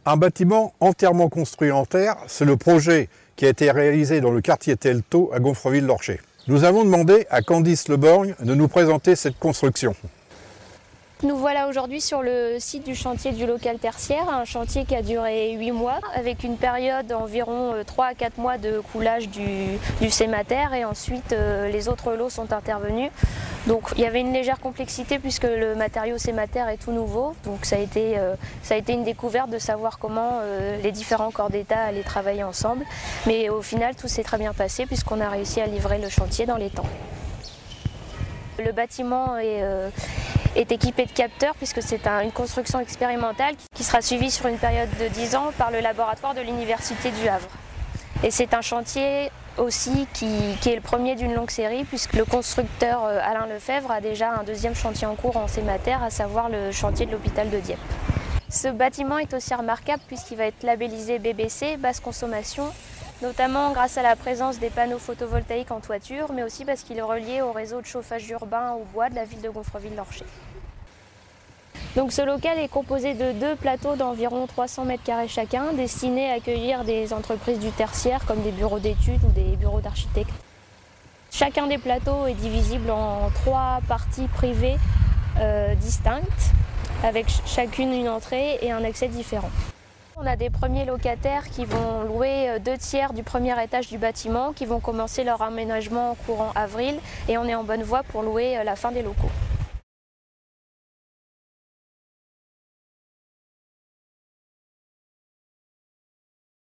Un bâtiment entièrement construit en terre, c'est le projet qui a été réalisé dans le quartier Telto à Gonfreville-Lorcher. Nous avons demandé à Candice Leborgne de nous présenter cette construction. Nous voilà aujourd'hui sur le site du chantier du local tertiaire, un chantier qui a duré 8 mois, avec une période d'environ 3 à 4 mois de coulage du sémater, et ensuite les autres lots sont intervenus. Donc il y avait une légère complexité puisque le matériau sémater est tout nouveau, donc ça a été une découverte de savoir comment les différents corps d'État allaient travailler ensemble. Mais au final tout s'est très bien passé puisqu'on a réussi à livrer le chantier dans les temps. Le bâtiment est équipé de capteurs puisque c'est une construction expérimentale qui sera suivie sur une période de 10 ans par le laboratoire de l'Université du Havre. Et c'est un chantier aussi qui est le premier d'une longue série puisque le constructeur Alain Lefebvre a déjà un deuxième chantier en cours en sémater, à savoir le chantier de l'hôpital de Dieppe. Ce bâtiment est aussi remarquable puisqu'il va être labellisé BBC, basse consommation, notamment grâce à la présence des panneaux photovoltaïques en toiture, mais aussi parce qu'il est relié au réseau de chauffage urbain au bois de la ville de Gonfreville-Lorcher. Donc ce local est composé de 2 plateaux d'environ 300 m² chacun, destinés à accueillir des entreprises du tertiaire comme des bureaux d'études ou des bureaux d'architectes. Chacun des plateaux est divisible en 3 parties privées distinctes, avec chacune une entrée et un accès différent. On a des premiers locataires qui vont louer 2/3 du premier étage du bâtiment, qui vont commencer leur aménagement courant avril, et on est en bonne voie pour louer la fin des locaux.